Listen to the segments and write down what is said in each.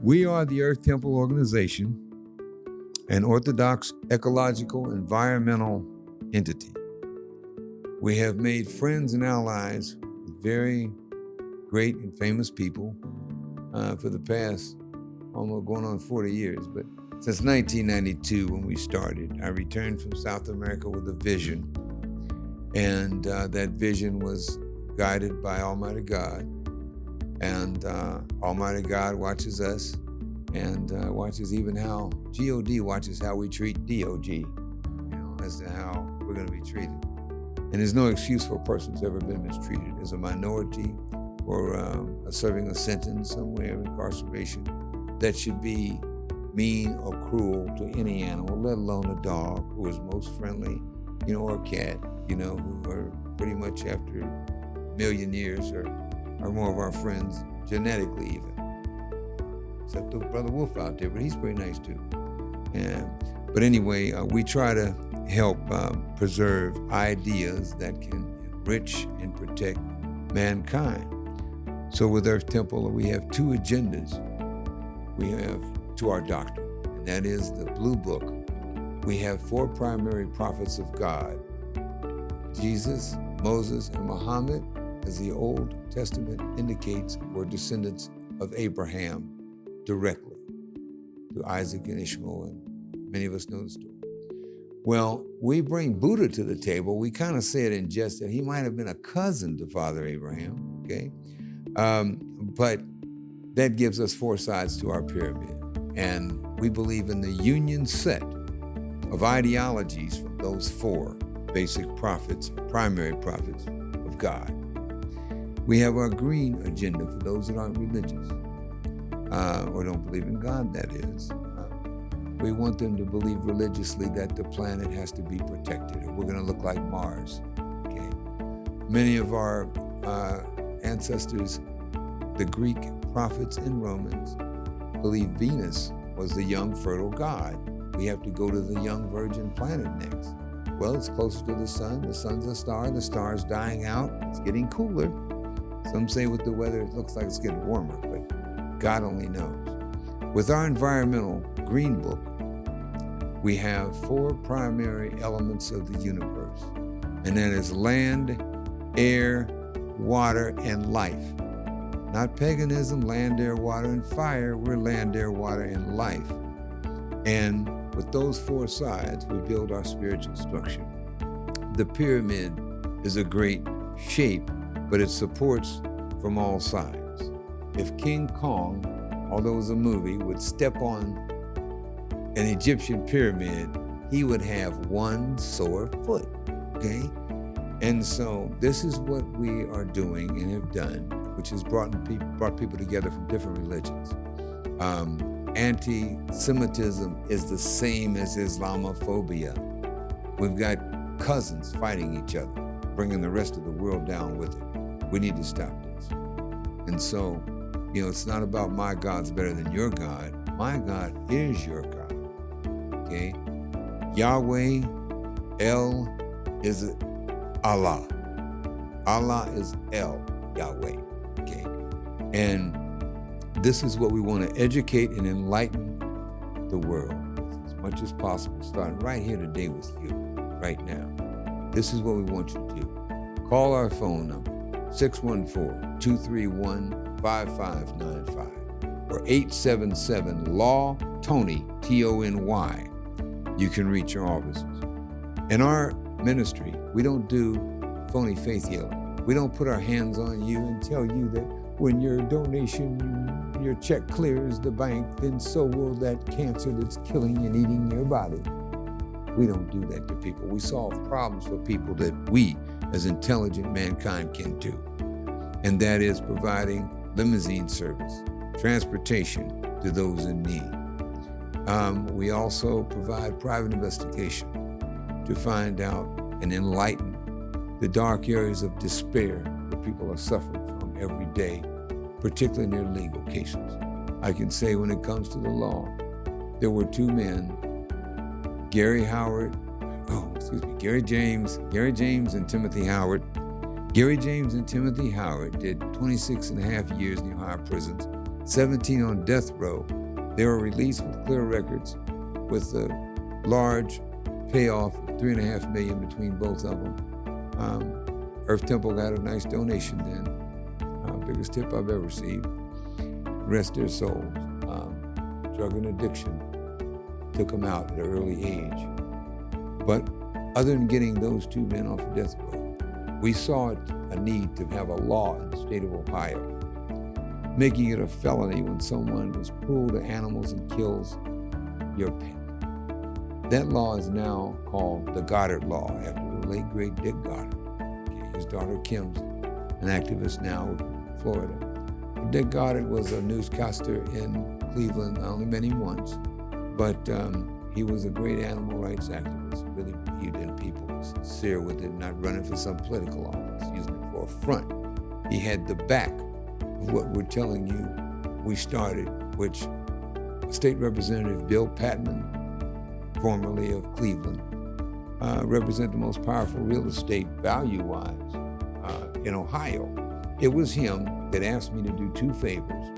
We are the Earth Temple Organization, an orthodox ecological environmental entity. We have made friends and allies with very great and famous people for the past almost going on 40 years. But since 1992, when we started, I returned from South America with a vision. And that vision was guided by Almighty God. And Almighty God watches us and watches even how God watches how we treat DOG, as to how we're going to be treated. And there's no excuse for a person who's ever been mistreated as a minority or serving a sentence somewhere, incarceration, that should be mean or cruel to any animal, let alone a dog who is most friendly, or a cat, who are pretty much after a million years or are more of our friends genetically even. Except the brother Wolf out there, but he's pretty nice too. But anyway, we try to help preserve ideas that can enrich and protect mankind. So with Earth Temple, we have two agendas. We have to our doctrine, and that is the Blue Book. We have 4 primary prophets of God: Jesus, Moses, and Muhammad, as the Old Testament indicates, were descendants of Abraham directly, to Isaac and Ishmael, and many of us know the story. Well, we bring Buddha to the table. We kind of say it in jest that he might have been a cousin to Father Abraham, okay? But that gives us 4 sides to our pyramid. And we believe in the union set of ideologies from those 4 basic prophets, primary prophets of God. We have our green agenda for those that aren't religious, or don't believe in God, that is. We want them to believe religiously that the planet has to be protected, or we're going to look like Mars. Okay. Many of our ancestors, the Greek prophets and Romans, believe Venus was the young, fertile god. We have to go to the young virgin planet next. Well, it's closer to the sun. The sun's a star. The star's dying out. It's getting cooler. Some say with the weather, it looks like it's getting warmer, but God only knows. With our environmental green book, we have 4 primary elements of the universe, and that is land, air, water, and life. Not paganism, land, air, water, and fire. We're land, air, water, and life. And with those 4 sides, we build our spiritual structure. The pyramid is a great shape, but it supports from all sides. If King Kong, although it was a movie, would step on an Egyptian pyramid, he would have 1 sore foot, okay? And so this is what we are doing and have done, which has brought people together from different religions. Anti-Semitism is the same as Islamophobia. We've got cousins fighting each other, bringing the rest of the world down with it. We need to stop this. And so, it's not about my God's better than your God. My God is your God, okay? Yahweh, El is Allah. Allah is El, Yahweh, okay? And this is what we want to educate and enlighten the world as much as possible, starting right here today with you, right now. This is what we want you to do. Call our phone number, 614-231-5595, or 877-LAW-TONY, Tony. You can reach our offices. In our ministry, we don't do phony faith healing. We don't put our hands on you and tell you that when your donation, your check clears the bank, then so will that cancer that's killing and eating your body. We don't do that to people. We solve problems for people that we, as intelligent mankind, can do. And that is providing limousine service, transportation to those in need. We also provide private investigation to find out and enlighten the dark areas of despair that people are suffering from every day, particularly in their legal cases. I can say when it comes to the law, there were 2 men, Gary James and Timothy Howard. Gary James and Timothy Howard did 26 and a half years in the Ohio prisons, 17 on death row. They were released with clear records, with a large payoff of $3.5 million between both of them. Earth Temple got a nice donation then, biggest tip I've ever received. Rest their souls. Drug and addiction took them out at an early age. But other than getting those two men off the death row, we saw a need to have a law in the state of Ohio, making it a felony when someone is cruel to animals and kills your pet. That law is now called the Goddard Law, after the late, great Dick Goddard. Okay, his daughter Kim's an activist now in Florida. Dick Goddard was a newscaster in Cleveland. I only met him once, but he was a great animal rights activist, really believed in people, sincere with it, not running for some political office, using it for a front. He had the back of what we're telling you we started, which State Representative Bill Patman, formerly of Cleveland, represent the most powerful real estate value-wise in Ohio. It was him that asked me to do two favors.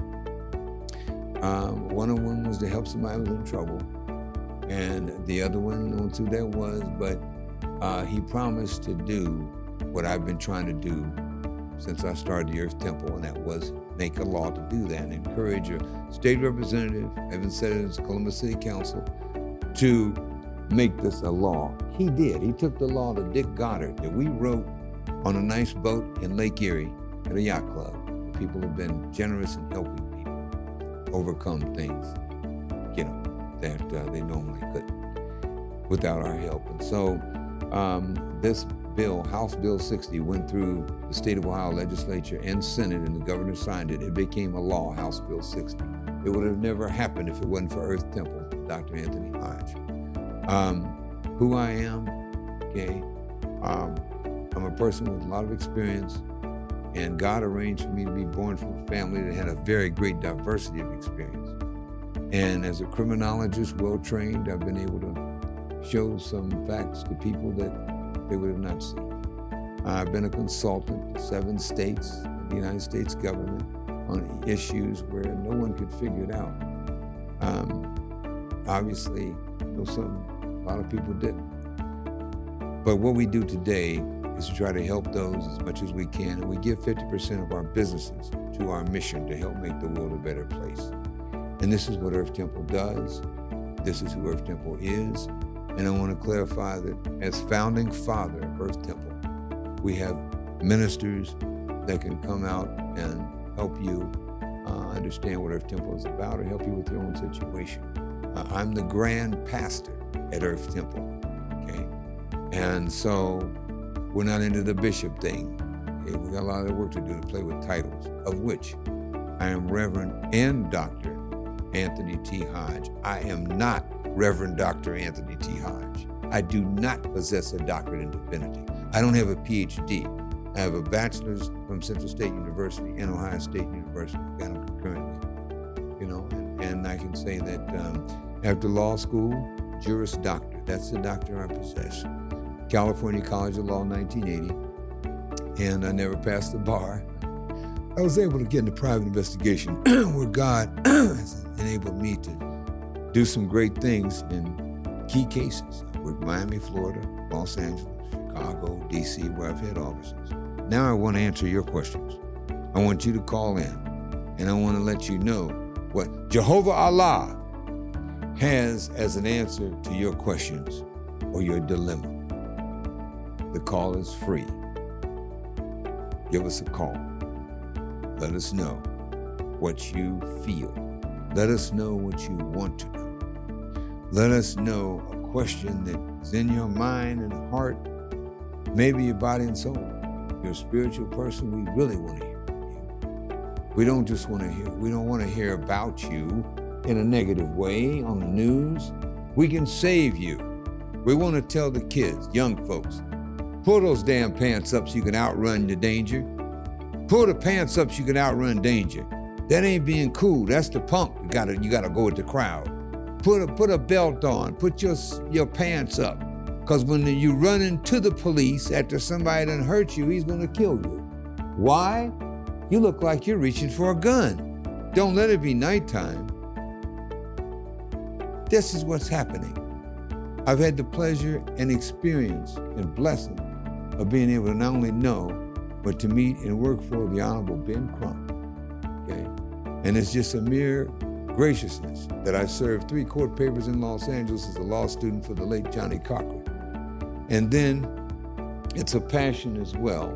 One of them was to help somebody who was in trouble, and the other one, no one knew who that was, but he promised to do what I've been trying to do since I started the Earth Temple, and that was make a law to do that and encourage a state representative, having said it as Columbus City Council, to make this a law. He did. He took the law to Dick Goddard that we wrote on a nice boat in Lake Erie at a yacht club. People have been generous in helping people overcome things, that they normally couldn't without our help. And so this bill, House Bill 60, went through the state of Ohio legislature and Senate, and the governor signed it. It became a law, House Bill 60. It would have never happened if it wasn't for Earth Temple, Dr. Anthony Hodge. Who I am, okay, I'm a person with a lot of experience, and God arranged for me to be born from a family that had a very great diversity of experience. And as a criminologist, well-trained, I've been able to show some facts to people that they would have not seen. I've been a consultant to 7 states in the United States government on issues where no one could figure it out. Obviously, a lot of people didn't. But what we do today is to try to help those as much as we can, and we give 50% of our businesses to our mission to help make the world a better place. And this is what Earth Temple does. This is who Earth Temple is. And I want to clarify that as founding father of Earth Temple, we have ministers that can come out and help you understand what Earth Temple is about, or help you with your own situation. I'm the grand pastor at Earth Temple, okay? And so we're not into the bishop thing. Okay? We got a lot of work to do to play with titles, of which I am Reverend and Dr. Anthony T. Hodge. I am not Reverend Dr. Anthony T. Hodge. I do not possess a doctorate in divinity. I don't have a PhD. I have a bachelor's from Central State University and Ohio State University, kind of concurrently, and I can say that after law school, Juris Doctor, that's the doctor I possess. California College of Law, 1980, and I never passed the bar. I was able to get into private investigation where God has enabled me to do some great things in key cases. I worked in Miami, Florida, Los Angeles, Chicago, DC, where I've had offices. Now I want to answer your questions. I want you to call in, and I want to let you know what Jehovah Allah has as an answer to your questions or your dilemma. The call is free. Give us a call. Let us know what you feel. Let us know what you want to know. Let us know a question that is in your mind and heart, maybe your body and soul. You're a spiritual person, we really want to hear from you. We don't just want to hear, we don't want to hear about you in a negative way on the news. We can save you. We want to tell the kids, young folks, pull those damn pants up so you can outrun the danger. Pull the pants up so you can outrun danger. That ain't being cool. That's the punk. You gotta go with the crowd. Put a belt on. Put your pants up. Because when you run into the police after somebody done hurt you, he's gonna kill you. Why? You look like you're reaching for a gun. Don't let it be nighttime. This is what's happening. I've had the pleasure and experience and blessing of being able to not only know, but to meet and work for the Honorable Ben Crump, okay? And it's just a mere graciousness that I served 3 court papers in Los Angeles as a law student for the late Johnny Cochran. And then it's a passion as well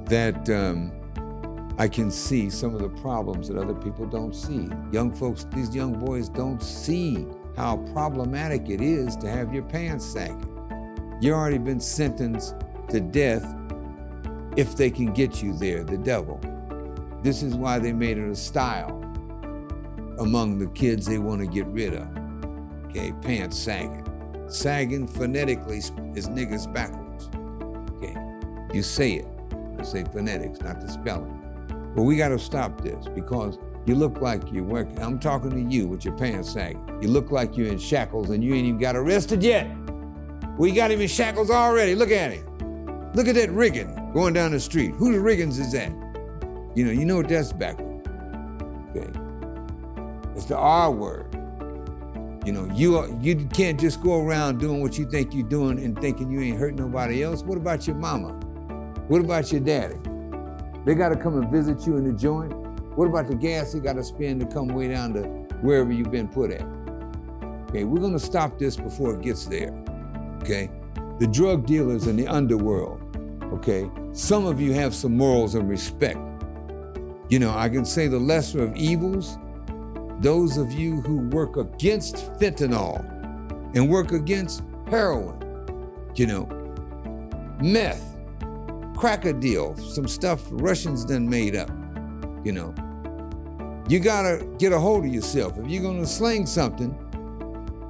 that I can see some of the problems that other people don't see. Young folks, these young boys don't see how problematic it is to have your pants sagging. You've already been sentenced to death if they can get you there, the devil. This is why they made it a style among the kids they want to get rid of. Okay, pants sagging. Sagging phonetically is niggas backwards. Okay, you say it. I say phonetics, not the spelling. But we got to stop this because you look like you're working. I'm talking to you with your pants sagging. You look like you're in shackles and you ain't even got arrested yet. We got him in shackles already. Look at him. Look at that rigging going down the street. Whose riggings is that? You know what that's backwards. Okay. It's the R word. You can't just go around doing what you think you're doing and thinking you ain't hurt nobody else. What about your mama? What about your daddy? They got to come and visit you in the joint. What about the gas they got to spend to come way down to wherever you've been put at? Okay, we're going to stop this before it gets there. Okay, the drug dealers in the underworld. Okay, some of you have some morals and respect. I can say the lesser of evils. Those of you who work against fentanyl and work against heroin, meth, crack a deal, some stuff the Russians done made up, You gotta get a hold of yourself. If you're gonna sling something,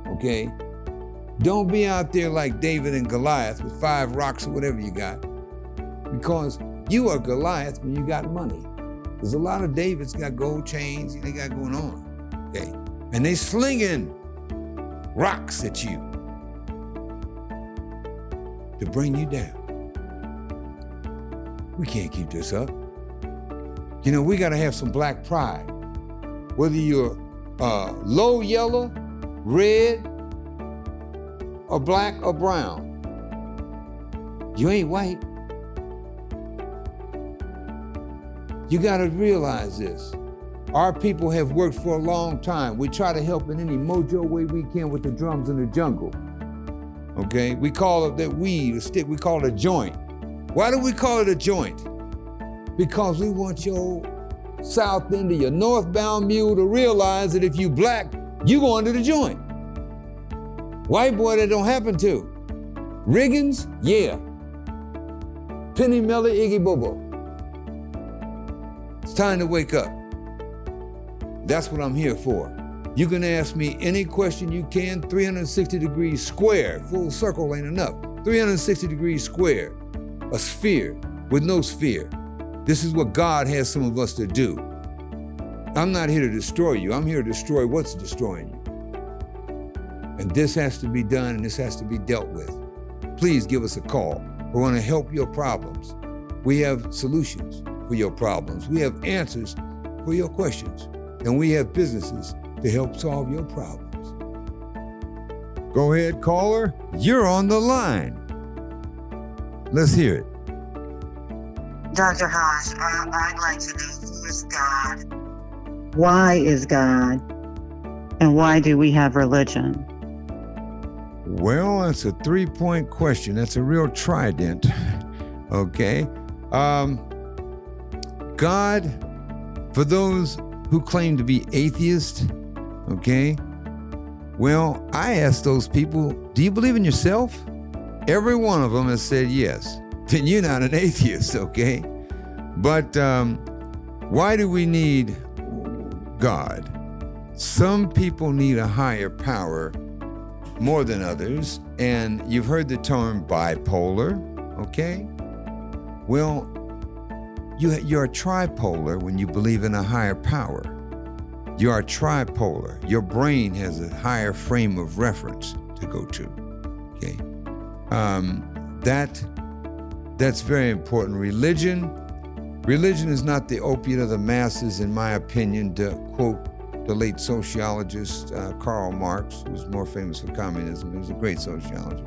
okay, don't be out there like David and Goliath with 5 rocks or whatever you got, because you are Goliath when you got money. There's a lot of Davids got gold chains, they got going on. Okay, and they slinging rocks at you to bring you down. We can't keep this up. We gotta have some black pride. Whether you're low yellow, red, or black or brown, you ain't white. You gotta realize this. Our people have worked for a long time. We try to help in any mojo way we can with the drums in the jungle. Okay, we call it that weed, a stick, we call it a joint. Why do we call it a joint? Because we want your south end of your northbound mule to realize that if you black, you going to the joint. White boy, that don't happen to. Riggins, yeah. Penny Miller, Iggy Bobo. It's time to wake up. That's what I'm here for. You can ask me any question you can, 360 degrees square. Full circle ain't enough. 360 degrees square. A sphere with no sphere. This is what God has some of us to do. I'm not here to destroy you. I'm here to destroy what's destroying you. And this has to be done and this has to be dealt with. Please give us a call. We're going to help your problems. We have solutions for your problems. We have answers for your questions. And we have businesses to help solve your problems. Go ahead, caller. You're on the line. Let's hear it. Dr. Hodge, I'd like to know, who is God? Why is God? And why do we have religion? Well, that's a 3-point question. That's a real trident. Okay. God, for those who claim to be atheist, okay? Well, I ask those people, do you believe in yourself? Every one of them has said yes. Then you're not an atheist, okay? But why do we need God? Some people need a higher power more than others, and you've heard the term bipolar, okay? Well, you're tripolar when you believe in a higher power. You are tripolar. Your brain has a higher frame of reference to go to, okay? That's very important. Religion Religion is not the opiate of the masses, in my opinion, to quote the late sociologist Karl Marx, who was more famous for communism. He was a great sociologist.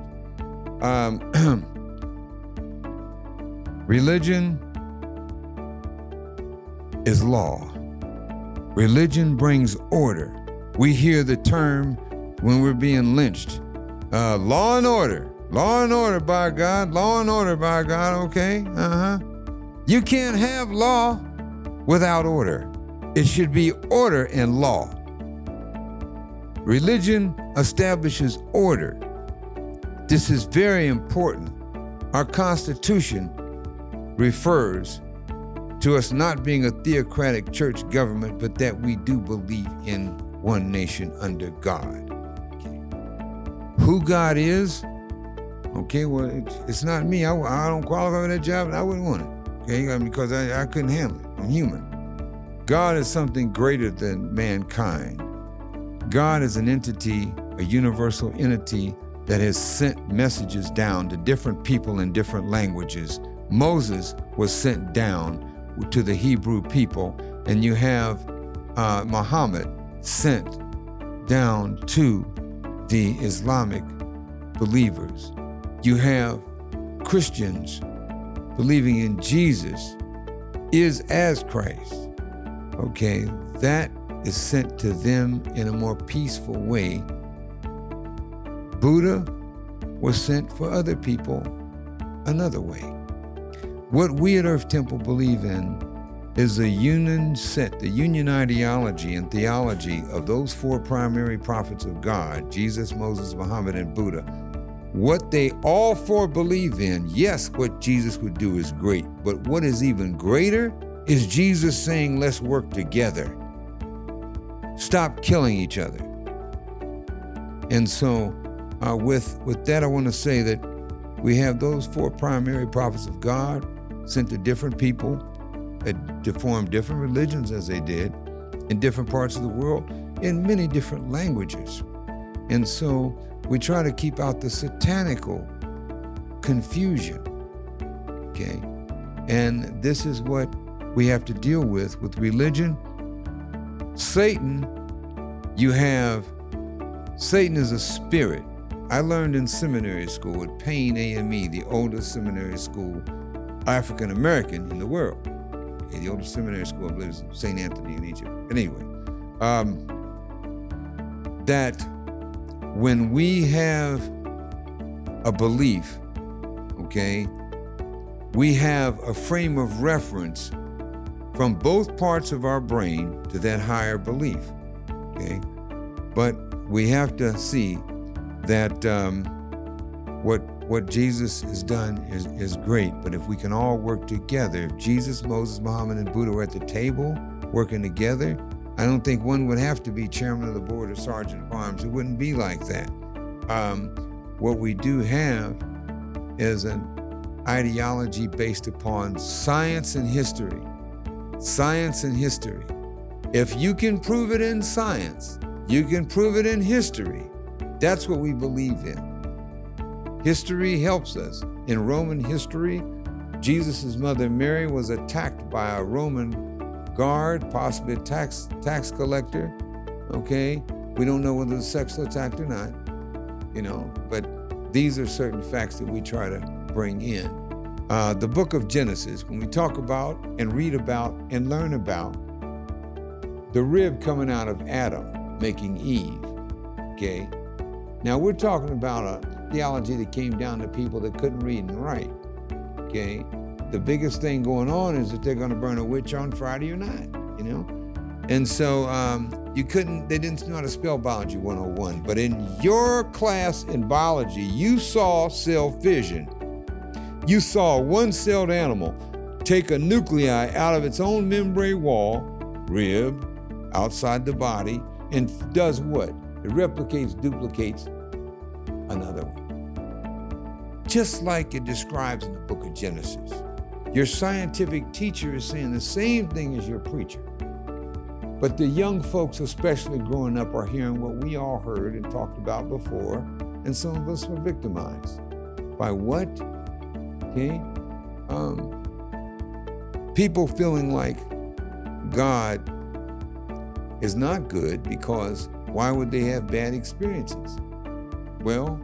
Religion is law. Religion brings order. We hear the term when we're being lynched. Law and order. Law and order, by God. Law and order, by God. Okay. You can't have law without order. It should be order and law. Religion establishes order. This is very important. Our Constitution refers to us not being a theocratic church government, but that we do believe in one nation under God. Okay. Who God is? Okay, well, it's not me. I don't qualify for that job, and I wouldn't want it. Okay, because I couldn't handle it. I'm human. God is something greater than mankind. God is an entity, a universal entity that has sent messages down to different people in different languages. Moses was sent down to the Hebrew people, and you have Muhammad sent down to the Islamic believers. You have Christians believing in Jesus is as Christ. Okay, that is sent to them in a more peaceful way. Buddha was sent for other people another way. What we at Earth Temple believe in is the union set, the union ideology and theology of those four primary prophets of God, Jesus, Moses, Muhammad, and Buddha. What they all four believe in, yes, what Jesus would do is great, but what is even greater is Jesus saying, let's work together. Stop killing each other. And so with that, I want to say that we have those four primary prophets of God sent to different people to form different religions as they did in different parts of the world in many different languages. And so we try to keep out the satanical confusion, okay? And this is what we have to deal with religion. Satan is a spirit. I learned in seminary school at Payne AME, the oldest seminary school, African American in the world. Okay, the oldest seminary school, I believe, is St. Anthony in Egypt. But anyway, that when we have a belief, okay, we have a frame of reference from both parts of our brain to that higher belief, okay? But we have to see that what Jesus has done is great, but if we can all work together, if Jesus, Moses, Muhammad, and Buddha were at the table working together, I don't think one would have to be chairman of the board or sergeant of arms. It wouldn't be like that. What we do have is an ideology based upon science and history. Science and history. If you can prove it in science, you can prove it in history. That's what we believe in. History helps us. In Roman history, Jesus' mother Mary was attacked by a Roman guard, possibly a tax collector, okay? We don't know whether the sexual attacked or not, but these are certain facts that we try to bring in. The book of Genesis, when we talk about and read about and learn about the rib coming out of Adam, making Eve, okay? Now we're talking about a theology that came down to people that couldn't read and write, okay? The biggest thing going on is that they're gonna burn a witch on Friday or not, And so they didn't know how to spell biology 101, but in your class in biology, you saw cell fission. You saw a one-celled animal take a nuclei out of its own membrane wall, rib, outside the body, and does what? It replicates, duplicates another one. Just like it describes in the book of Genesis. Your scientific teacher is saying the same thing as your preacher. But the young folks, especially growing up, are hearing what we all heard and talked about before, and some of us were victimized. By what? Okay? people feeling like God is not good because why would they have bad experiences? Well,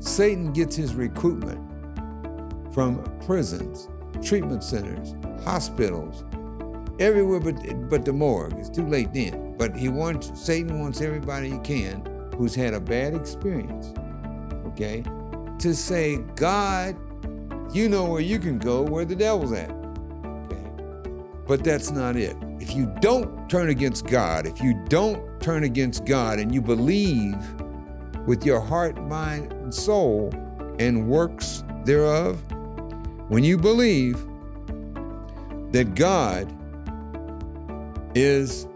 Satan gets his recruitment from prisons, treatment centers, hospitals, everywhere but the morgue. It's too late then. But Satan wants everybody he can who's had a bad experience, okay, to say, God, you know where you can go, where the devil's at, okay? But that's not it. If you don't turn against God, and you believe with your heart, mind, and soul and works thereof, when you believe that God is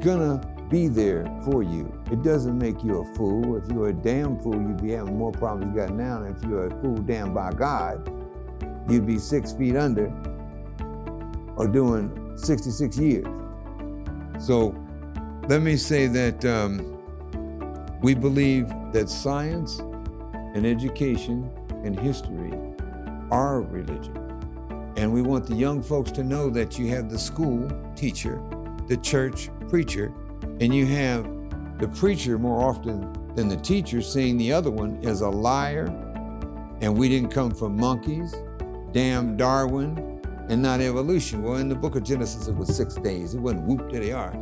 gonna be there for you, it doesn't make you a fool. If you're a damn fool, you'd be having more problems you got now than if you're a fool damned by God. You'd be 6 feet under or doing 66 years. So let me say that we believe that science and education and history are religion. And we want the young folks to know that you have the school teacher, the church preacher, and you have the preacher more often than the teacher saying the other one is a liar, and we didn't come from monkeys, damn Darwin, and not evolution. Well, in the book of Genesis, it was 6 days. It wasn't whoop, there they are,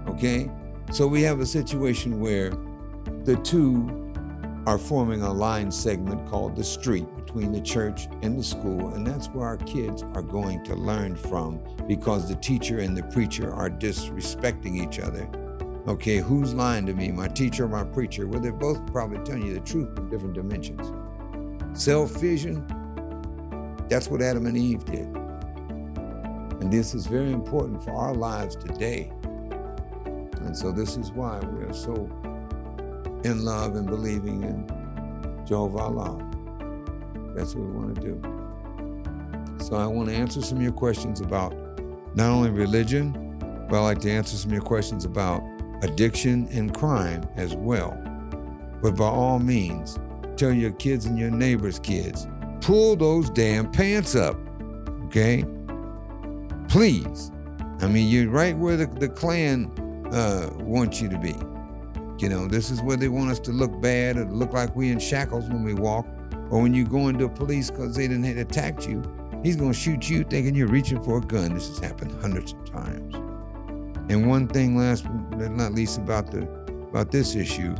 okay? So we have a situation where the two are forming a line segment called the street between the church and the school, and that's where our kids are going to learn from, because the teacher and the preacher are disrespecting each other. Okay, who's lying to me, my teacher or my preacher? Well, they're both probably telling you the truth from different dimensions. Self-vision, that's what Adam and Eve did. And this is very important for our lives today. And so this is why we are so in love and believing in Jehovah Allah. That's what we want to do. So I want to answer some of your questions about not only religion, but I'd like to answer some of your questions about addiction and crime as well. But by all means, tell your kids and your neighbors' kids, pull those damn pants up, okay? Please. I mean, you're right where the Klan wants you to be. You know, this is where they want us to look bad or look like we in shackles when we walk, or when you go into a police because they didn't have attacked you, he's gonna shoot you thinking you're reaching for a gun. This has happened hundreds of times. And one thing last but not least about this issue,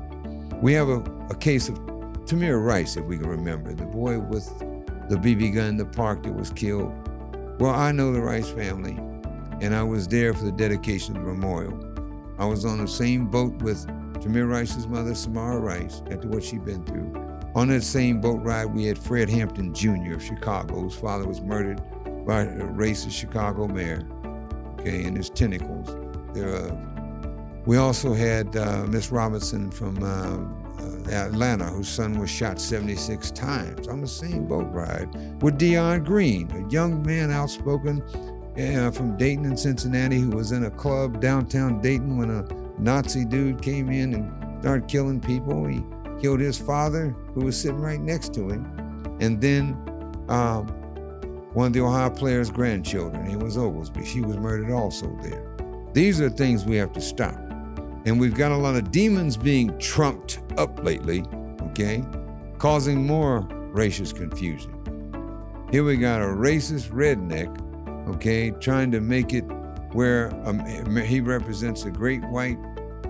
we have a case of Tamir Rice, if we can remember, the boy with the BB gun in the park that was killed. Well, I know the Rice family, and I was there for the dedication of the memorial. I was on the same boat with Tamir Rice's mother, Samara Rice, after what she'd been through. On that same boat ride, we had Fred Hampton Jr. of Chicago, whose father was murdered by a racist Chicago mayor, okay, and his tentacles thereof. We also had Miss Robinson from Atlanta, whose son was shot 76 times on the same boat ride with Dion Green, a young man outspoken from Dayton and Cincinnati who was in a club downtown Dayton when a Nazi dude came in and started killing people. He killed his father, who was sitting right next to him, and then one of the Ohio players' grandchildren, it was Oglesby, she was murdered also there. These are things we have to stop. And we've got a lot of demons being trumped up lately, okay, causing more racist confusion. Here we got a racist redneck, okay, trying to make it where he represents a great white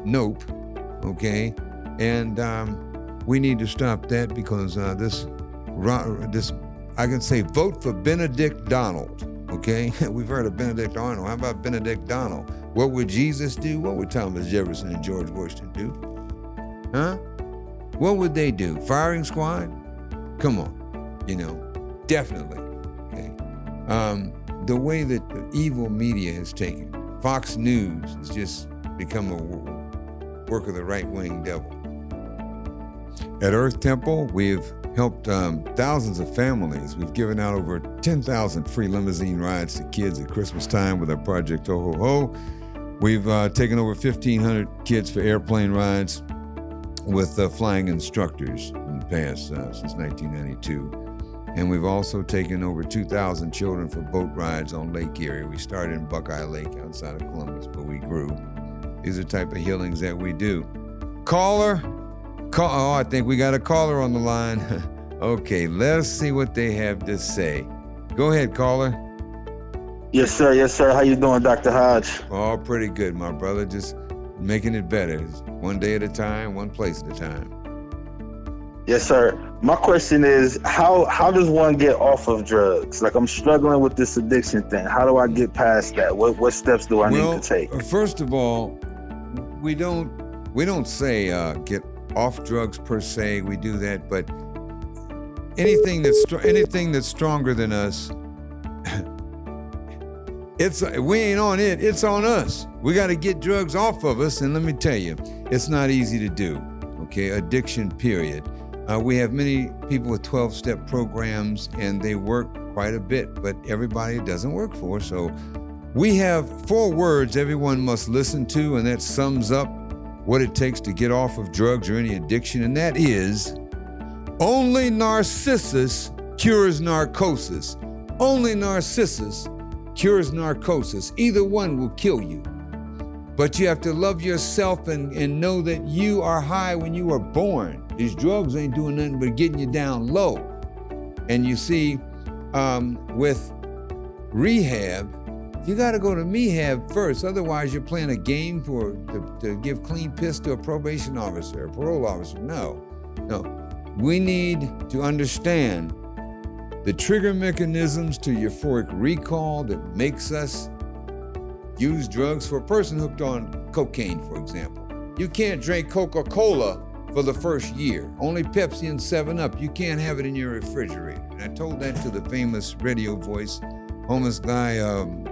nope, okay, and we need to stop that because this, I can say vote for Benedict Donald, okay? We've heard of Benedict Arnold. How about Benedict Donald? What would Jesus do? What would Thomas Jefferson and George Washington do? Huh? What would they do? Firing squad? Come on, you know, definitely, okay? The way that the evil media has taken, Fox News has just become a work of the right-wing devil. At Earth Temple, we've helped thousands of families. We've given out over 10,000 free limousine rides to kids at Christmas time with our Project Ho Ho Ho. We've taken over 1,500 kids for airplane rides with flying instructors in the past since 1992. And we've also taken over 2,000 children for boat rides on Lake Erie. We started in Buckeye Lake outside of Columbus, but we grew. These are the type of healings that we do. Caller? Oh, I think we got a caller on the line. Okay, let's see what they have to say. Go ahead, caller. Yes, sir. Yes, sir. How you doing, Dr. Hodge? Oh, pretty good, my brother. Just making it better. One day at a time, one place at a time. Yes, sir. My question is, how does one get off of drugs? Like, I'm struggling with this addiction thing. How do I get past that? What steps do I need to take? First of all, we don't say get off drugs per se. We do that, but anything that's stronger than us, we ain't on it. It's on us. We got to get drugs off of us, and let me tell you, it's not easy to do. Okay, addiction. Period. We have many people with 12-step programs, and they work quite a bit, but everybody it doesn't work for. So we have 4 words everyone must listen to, and that sums up what it takes to get off of drugs or any addiction, and that is, only Narcissus cures narcosis. Only Narcissus cures narcosis. Either one will kill you. But you have to love yourself and know that you are high when you were born. These drugs ain't doing nothing but getting you down low. And you see, with rehab, you got to go to rehab first. Otherwise, you're playing a game to give clean piss to a probation officer, a parole officer. No. We need to understand the trigger mechanisms to euphoric recall that makes us use drugs. For a person hooked on cocaine, for example, you can't drink Coca-Cola for the first year. Only Pepsi and 7-Up. You can't have it in your refrigerator. And I told that to the famous radio voice, homeless guy,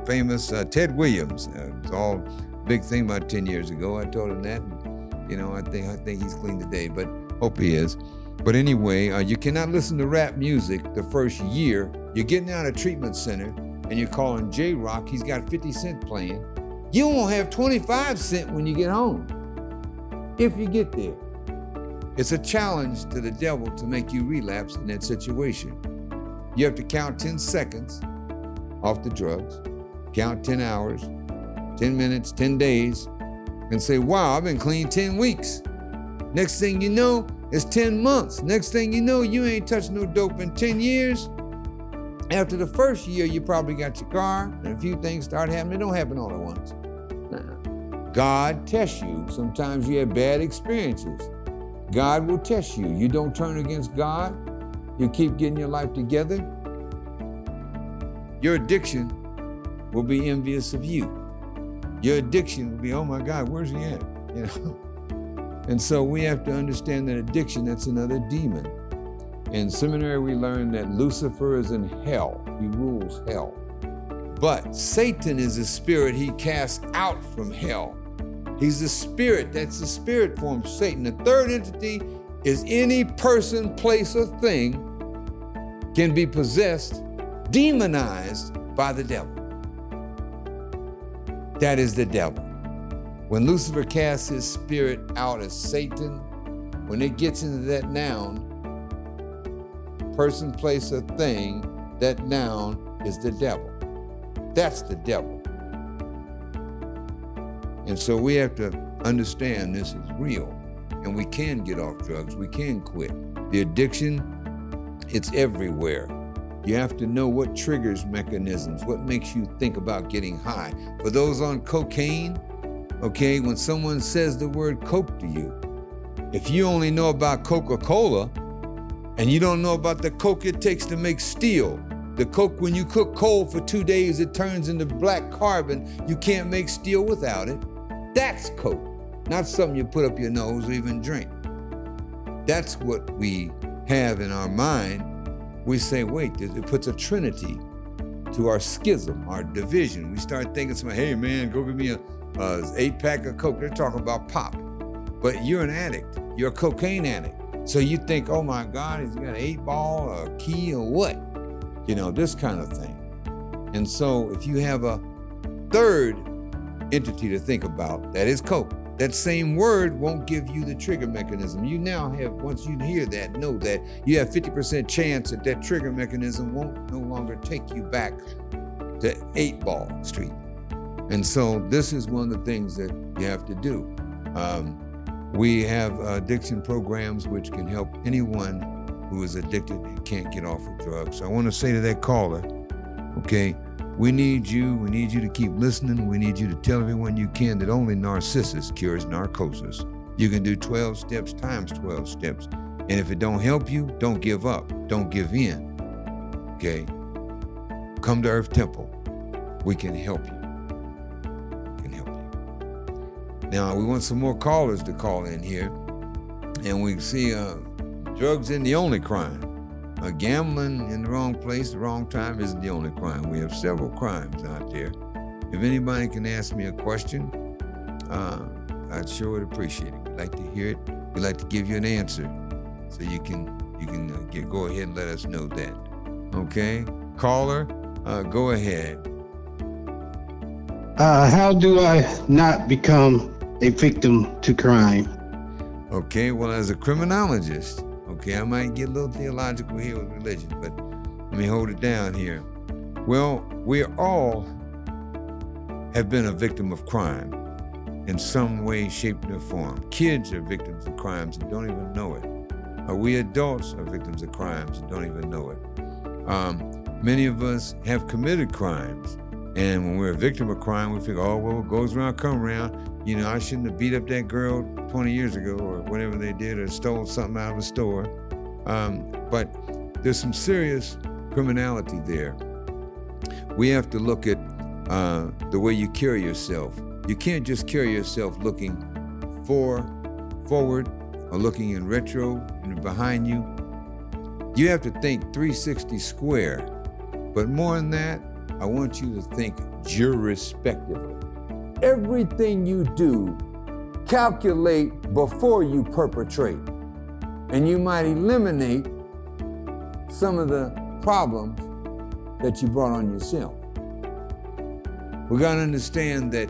famous Ted Williams. It was all big thing about 10 years ago. I told him that. And, I think he's clean today, but hope he is. But anyway, you cannot listen to rap music the first year. You're getting out of treatment center and you're calling J-Rock. He's got 50 Cent playing. You won't have 25 cents when you get home, if you get there. It's a challenge to the devil to make you relapse in that situation. You have to count 10 seconds off the drugs, count 10 hours, 10 minutes, 10 days, and say, wow, I've been clean 10 weeks. Next thing you know, it's 10 months. Next thing you know, you ain't touched no dope in 10 years. After the first year, you probably got your car and a few things start happening. It don't happen all at once. God tests you. Sometimes you have bad experiences. God will test you. You don't turn against God. You keep getting your life together. Your addiction will be envious of you. Your addiction will be, oh my God, where's he at? And so we have to understand that addiction, that's another demon. In seminary, we learned that Lucifer is in hell. He rules hell. But Satan is a spirit he casts out from hell. He's a spirit. That's the spirit form of Satan. The third entity is any person, place, or thing can be possessed, demonized by the devil. That is the devil. When Lucifer casts his spirit out as Satan, when it gets into that noun, person, place, or thing, that noun is the devil. That's the devil. And so we have to understand this is real, and we can get off drugs. We can quit. The addiction, it's everywhere. You have to know what triggers mechanisms, what makes you think about getting high. For those on cocaine, okay, when someone says the word coke to you, if you only know about Coca-Cola and you don't know about the coke it takes to make steel, the coke, when you cook coal for 2 days, it turns into black carbon. You can't make steel without it. That's coke, not something you put up your nose or even drink. That's what we have in our mind. We say, wait, it puts a trinity to our schism, our division. We start thinking, hey man, go give me a 8-pack of coke. They're talking about pop. But you're an addict. You're a cocaine addict. So you think, oh my God, he's got an 8-ball or a key or what? This kind of thing. And so if you have a third entity to think about, that is coke. that same word won't give you the trigger mechanism. You now have, once you hear that, know that you have 50% chance that that trigger mechanism won't no longer take you back to 8 Ball Street. And so this is one of the things that you have to do. We have addiction programs which can help anyone who is addicted and can't get off of drugs. So I want to say to that caller, okay, we need you to keep listening. We need you to tell everyone you can that only narcissus cures narcosis. You can do 12 steps times 12 steps. And if it don't help you, don't give up, don't give in, okay? Come to Earth Temple, we can help you. Now, we want some more callers to call in here, and we see drugs isn't the only crime. Gambling in the wrong place, the wrong time isn't the only crime. We have several crimes out there. If anybody can ask me a question, I'd sure would appreciate it. We'd like to hear it. We'd like to give you an answer, so you can go ahead and let us know that. Okay, caller, go ahead. How do I not become a victim to crime? Okay, well, as a criminologist, okay, I might get a little theological here with religion, but let me hold it down here. Well, we all have been a victim of crime in some way, shape, or form. Kids are victims of crimes and don't even know it. We adults are victims of crimes and don't even know it. Many of us have committed crimes. And when we're a victim of crime, we figure, oh, well, what goes around, come around. You know, I shouldn't have beat up that girl 20 years ago or whatever they did, or stole something out of a store. But there's some serious criminality there. We have to look at the way you carry yourself. You can't just carry yourself looking forward or looking in retro and behind you. You have to think 360 square. But more than that, I want you to think jurisspectively. Everything you do, calculate before you perpetrate. And you might eliminate some of the problems that you brought on yourself. We gotta understand that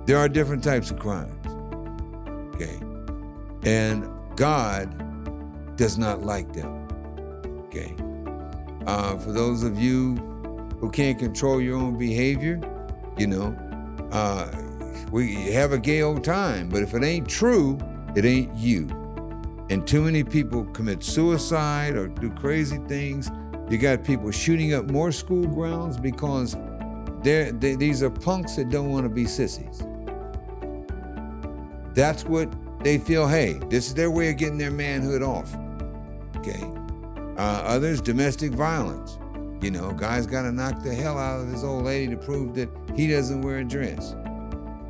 there are different types of crimes, okay? And God does not like them, okay? For those of you who can't control your own behavior, you know, we have a gay old time, but if it ain't true, it ain't you. And too many people commit suicide or do crazy things. You got people shooting up more school grounds because these are punks that don't want to be sissies. That's what they feel, hey, this is their way of getting their manhood off, okay? Others, domestic violence. You know, guy's got to knock the hell out of this old lady to prove that he doesn't wear a dress.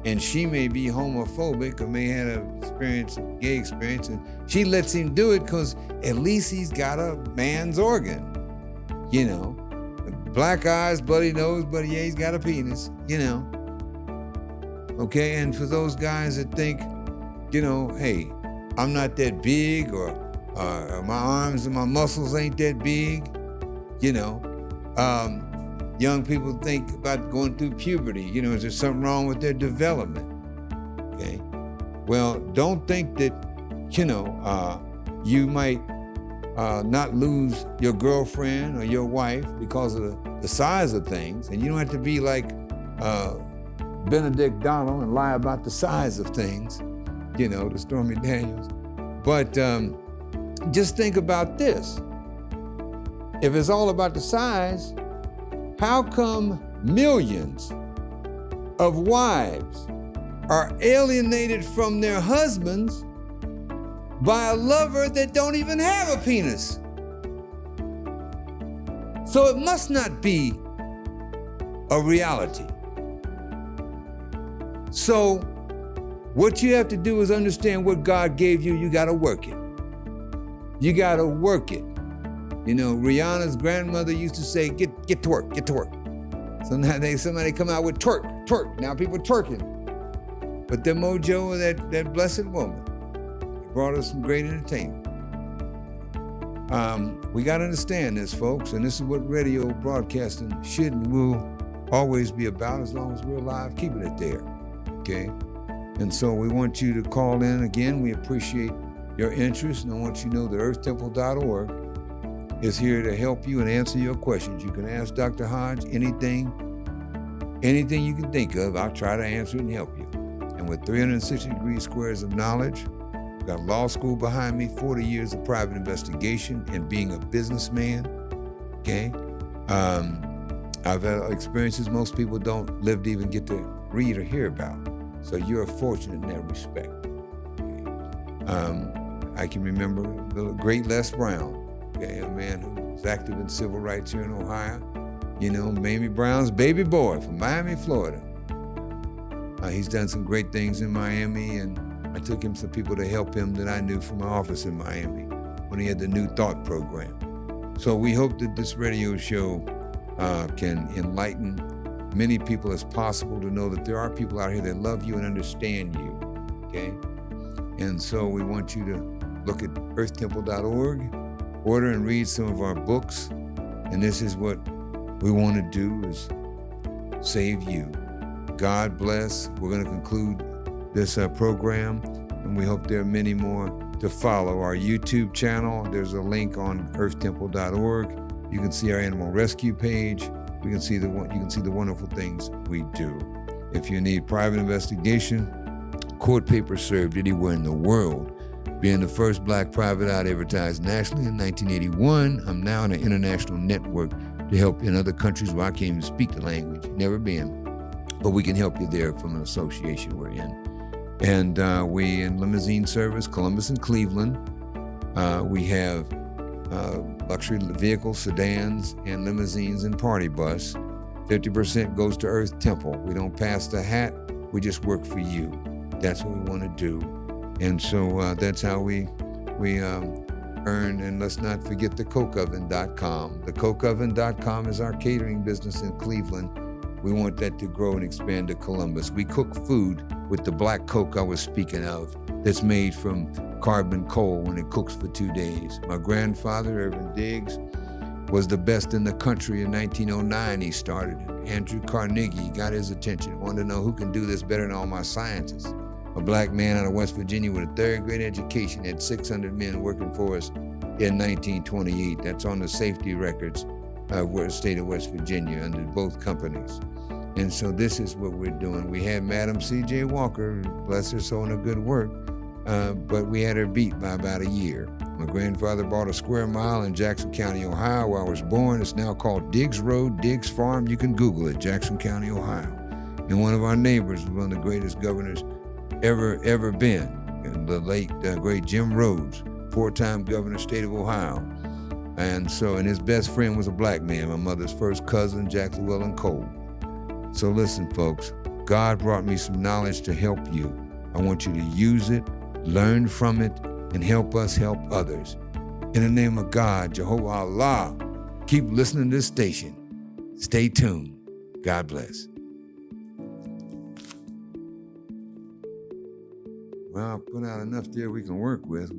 And she may be homophobic or may have a gay experience, and she lets him do it because at least he's got a man's organ. You know, black eyes, bloody nose, but yeah, he's got a penis, you know. Okay, and for those guys that think, you know, hey, I'm not that big, or my arms and my muscles ain't that big, you know. Young people think about going through puberty, you know, is there something wrong with their development? Okay, well, don't think that, you know, you might not lose your girlfriend or your wife because of the size of things, and you don't have to be like Benedict Donald and lie about the size of things, you know, to Stormy Daniels. But just think about this. If it's all about the size, how come millions of wives are alienated from their husbands by a lover that don't even have a penis? So it must not be a reality. So what you have to do is understand what God gave you. You got to work it. You got to work it. You know, Rihanna's grandmother used to say, get to work, get to work. So now somebody come out with twerk. Now people twerking. But the mojo of that blessed woman brought us some great entertainment. We got to understand this, folks, and this is what radio broadcasting should and will always be about as long as we're alive, keeping it there. okay? And so we want you to call in again. We appreciate your interest, and I want you to know that earthtemple.org is here to help you and answer your questions. You can ask Dr. Hodge anything you can think of. I'll try to answer it and help you. And with 360 degree squares of knowledge, got law school behind me, 40 years of private investigation and being a businessman, okay? I've had experiences most people don't live to even get to read or hear about. So you're fortunate in that respect. Okay? I can remember the great Les Brown, okay, a man who was active in civil rights here in Ohio. You know, Mamie Brown's baby boy from Miami, Florida. He's done some great things in Miami, and I took him some people to help him that I knew from my office in Miami when he had the New Thought program. So we hope that this radio show can enlighten many people as possible to know that there are people out here that love you and understand you, okay? And so we want you to look at earthtemple.org, order and read some of our books, and this is what we want to do is save you. God bless. We're going to conclude this program, and we hope there are many more to follow. Our YouTube channel, there's a link on earthtemple.org. You can see our animal rescue page. You can see the wonderful things we do. If you need private investigation, court papers served anywhere in the world. Being the first black private eye advertised nationally in 1981, I'm now in an international network to help in other countries where I can't even speak the language. Never been. But we can help you there from an association we're in. And we in limousine service, Columbus and Cleveland. We have luxury vehicles, sedans, and limousines and party bus. 50% goes to Earth Temple. We don't pass the hat, we just work for you. That's what we want to do. And so that's how we earn. And let's not forget the cokeoven.com. The cokeoven.com is our catering business in Cleveland. We want that to grow and expand to Columbus. We cook food with the black coke I was speaking of that's made from carbon coal when it cooks for 2 days. My grandfather, Irvin Diggs, was the best in the country in 1909. He started it. Andrew Carnegie got his attention, wanted to know who can do this better than all my scientists. A black man out of West Virginia with a third grade education had 600 men working for us in 1928. That's on the safety records of the state of West Virginia under both companies. And so this is what we're doing. We had Madam C.J. Walker, bless her soul, in a good work, but we had her beat by about a year. My grandfather bought a square mile in Jackson County, Ohio, where I was born. It's now called Diggs Road, Diggs Farm. You can Google it, Jackson County, Ohio. And one of our neighbors was one of the greatest governors ever been, and the late great Jim Rhodes, 4-time governor, state of Ohio. And his best friend was a black man, my mother's first cousin, Jack Llewellyn Cole. So listen, folks, God brought me some knowledge to help you. I want you to use it, learn from it, and help us help others. In the name of God, Jehovah Allah, keep listening to this station. Stay tuned. God bless. Well, I put out enough there we can work with.